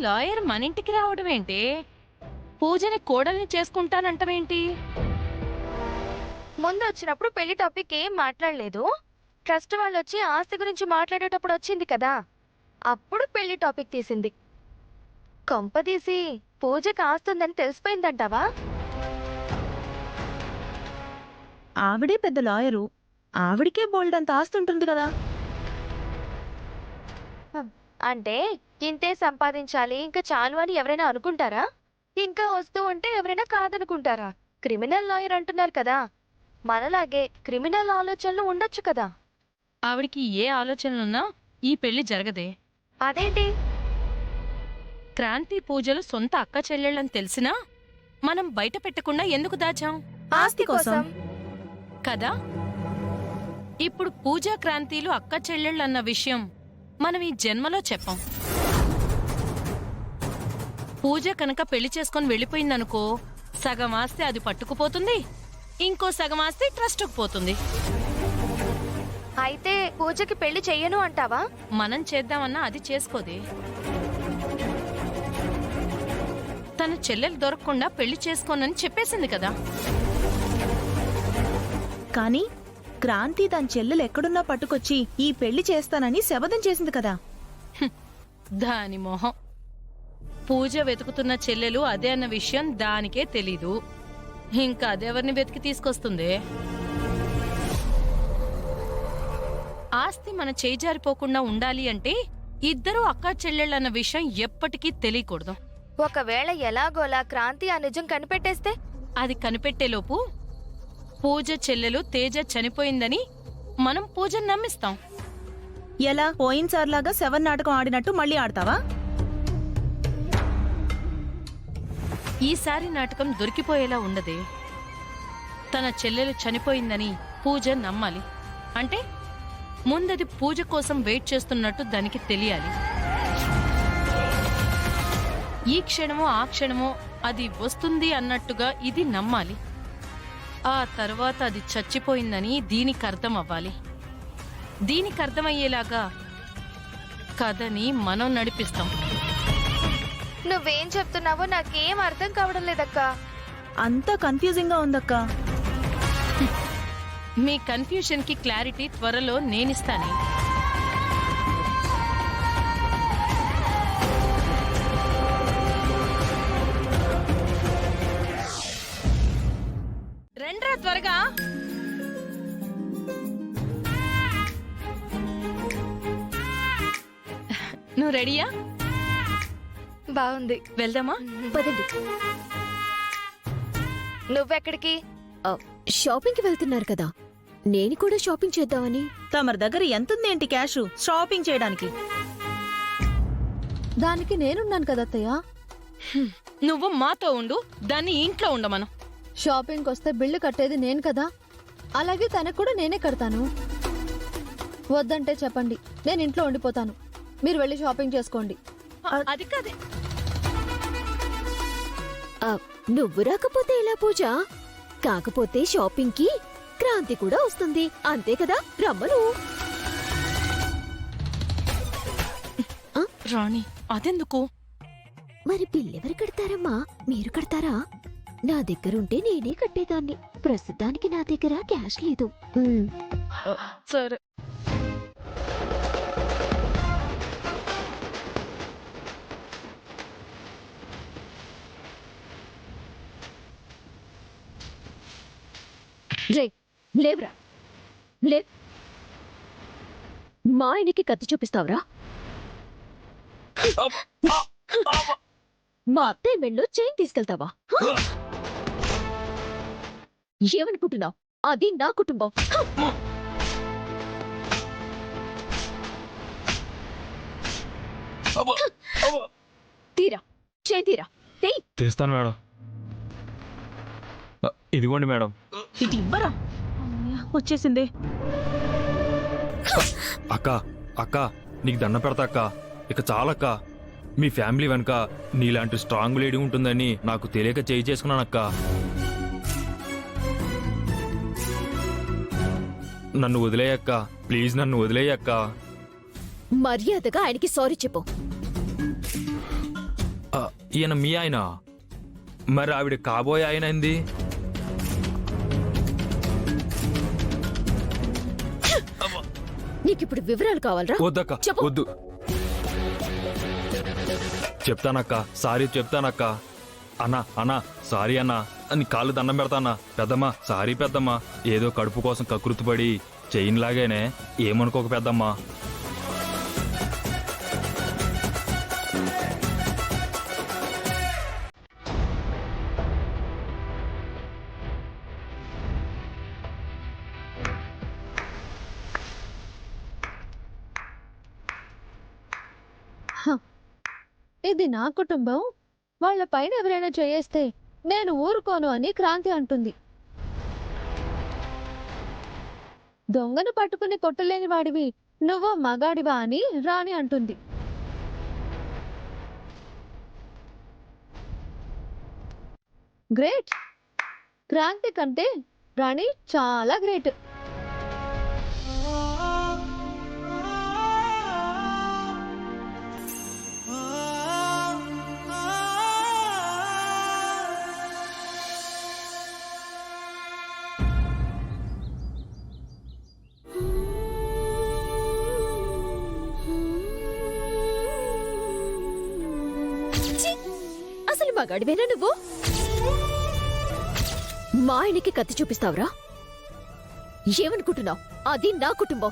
Lawyer మన ఇంటికి రావడం ఏంటి? పూజని కోడల్ని చేసుకుంటానంటవేంటి? ముందు వచ్చినప్పుడు పెళ్లి టాపిక్ ఏం మాట్లాడలేదు. ట్రస్ట్ వాళ్ళు వచ్చి ఆస్తి గురించి మాట్లాడేటప్పుడు వచ్చింది కదా, అప్పుడు పెళ్లి టాపిక్ తీసింది. కొంపదీసి పూజకి ఆస్తి ఉందని తెలిసిపోయిందంటావా? ఆవిడే పెద్ద లాయరు, ఆవిడికే బోల్డ్ అంత ఆస్తి ఉంటుంది కదా. అంటే ఇంతే సంపాదించాలి ఇంకా చాలు అని ఎవరైనా అనుకుంటారా? ఇంకా వస్తూ ఉంటే ఎవరైనా కాదనుకుంటారా? క్రిమినల్ లాయర్ అంటున్నారు కదా, మనలాగే క్రిమినల్ ఆలోచనలు ఉండొచ్చు కదా. ఆవిడికి ఏ ఆలోచనలున్నా ఈ పెళ్లి జరగదే. అదేంటి? క్రాంతి పూజలు సొంత అక్క చెల్లెళ్ళని తెలిసినా మనం బయట పెట్టకుండా ఎందుకు దాచాం? ఆస్తి కోసం కదా. ఇప్పుడు పూజా క్రాంతిలు అక్క చెల్లెళ్ళన్న విషయం మనం ఈ జన్మలో చెప్పాం. పూజ కనుక పెళ్లి చేసుకొని వెళ్ళిపోయిందనుకో, సగం ఆస్తి అది పట్టుకుపోతుంది, ఇంకో సగం ఆస్తి ట్రస్టుకు పోతుంది. అయితే పూజకి పెళ్లి చెయ్యను అంటావా? మనం చేద్దామన్నా అది చేసుకోదే. తన చెల్లెలు దొరకకుండా పెళ్లి చేసుకోనని చెప్పేసింది కదా. కానీ క్రాంతి తన చెల్లెలు ఎక్కడున్నా పట్టుకొచ్చి ఈ పెళ్లి చేస్తానని శపథం చేసింది కదా. దాని మొహం. పూజ వెతుకుతున్న చెల్లెలు అదే అన్న విషయం దానికే తెలీదు. ఇంకా అదెవరిని వెతికి తీసుకొస్తుంది? ఆస్తి మన చేజారిపోకుండా ఉండాలి అంటే ఇద్దరూ అక్కా చెల్లెళ్ళన్న విషయం ఎప్పటికీ తెలియకూడదు. ఒకవేళ ఎలాగోలా క్రాంతి ఆ నిజం కనిపెట్టేస్తే? అది కనిపెట్టేలోపు పూజ చెల్లెలు తేజ చనిపోయిందని మనం పూజను నమ్మిస్తాం. ఎలా పోయినసార్లాగా 7 నాటకం ఆడినట్టు మళ్ళీ ఆడతావా? ఈసారి నాటకం దొరికిపోయేలా ఉండదే. తన చెల్లెలు చనిపోయిందని పూజ నమ్మాలి. అంటే ముందది పూజ కోసం వెయిట్ చేస్తున్నట్టు దానికి తెలియాలి. ఈ క్షణమో ఆ క్షణమో అది వస్తుంది అన్నట్టుగా ఇది నమ్మాలి. ఆ తర్వాత అది చచ్చిపోయిందని దీనికి అర్థం అవ్వాలి. దీనికి అర్థమయ్యేలాగా కథని మనం నడిపిస్తాం. నువ్వేం చెప్తున్నావో నాకేం అర్థం కావడం లేదక్కా. అంతా కన్ఫ్యూజింగ్ గా ఉందక్కా. మీ కన్ఫ్యూషన్ కి క్లారిటీ త్వరలో నేనిస్తాను. రండ్రా త్వరగా. నువ్వు రెడీయా? బాగుంది, వెళ్దామా? పదండి. నువ్వెక్కడికి? షాపింగ్ కి వెళ్తున్నారు కదా, నేను కూడా షాపింగ్ చేద్దామని. తమరి దగ్గర ఎంతుందేంటి క్యాష్ షాపింగ్ చేయడానికి? దానికి నేనున్నాను కదా అత్తయ్య. నువ్వు మాతో ఉండు, దాన్ని ఇంట్లో ఉండమను. షాపింగ్ వస్తే బిల్లు కట్టేది నేను కదా, అలాగే తనకు కూడా నేనే కడతాను. వద్దంటే చెప్పండి, నేను ఇంట్లో ఉండిపోతాను. మీరు వెళ్ళి షాపింగ్ చేసుకోండి. అది కాదే. నువ్వు రాకపోతే ఎలా పూజ? కాకపోతే షాపింగ్ కి క్రాంతి కూడా వస్తుంది, అంతే కదా. రమ్మను. రాణి, అదెందుకు? మరి బిల్లు ఎవరు కడతారమ్మా? మీరు కడతారా? నా దగ్గరుంటే నేనే కట్టేదాన్ని. ప్రస్తుతానికి నా దగ్గర క్యాష్ లేదు. సరే. రే, లేవురా, లే. మా ఆయనకి కత్తి చూపిస్తావురా? మా అత్తయ్య మెళ్ళో చైన్ తీసుకెళ్తావా? ఏమనుకుంటున్నావు? అది నా కుటుంబం. తీరా, చైన్ తీరా. తీస్తాను మేడం. ఇదిగోండి మేడం. ఇది ఇవ్వరా? వచ్చేసింది. అక్క అక్క నీకు దండ పెడతా అక్క, ఇక చాలక్క. మీ ఫ్యామిలీ వెనక నీలాంటి స్ట్రాంగ్ లేడీ ఉంటుందని నాకు తెలియక చేయి చేసుకున్నానక్క. నన్ను వదిలేయక్క, ప్లీజ్ నన్ను వదిలేయక్క. మర్యాదగా ఆయనకి సారీ చెప్పు. ఈయన మీ ఆయన? మరి ఆవిడ కాబోయే ఆయన ఏంది? నీకిప్పుడు వివరాలు కావాలరా? వద్దక్క, చెప్పు. వద్దు. చెప్తానక్క, సారీ చెప్తానక్క. అన్నా సారీ అన్నా, నీ కాళ్ళు దండం పెడతానా. పెద్దమ్మా సారీ పెద్దమ్మా, ఏదో కడుపు కోసం కకృతిపడి చెయ్యినలాగానే, ఏమనుకోక పెద్దమ్మా. ఇది నా కుటుంబం, వాళ్ళ పైన ఎవరైనా చేయేస్తే నేను ఊరుకోను అని క్రాంతి అంటుంది. దొంగను పట్టుకుని కొట్టలేని వాడివి నువ్వు మగాడివా అని రాణి అంటుంది. గ్రేట్. క్రాంతి కంటే రాణి చాలా గ్రేట్. అసలు మగాడివేనా నువ్వు? మా ఆయనకి కత్తి చూపిస్తావురా? ఏమనుకుంటున్నావు? అది నా కుటుంబం.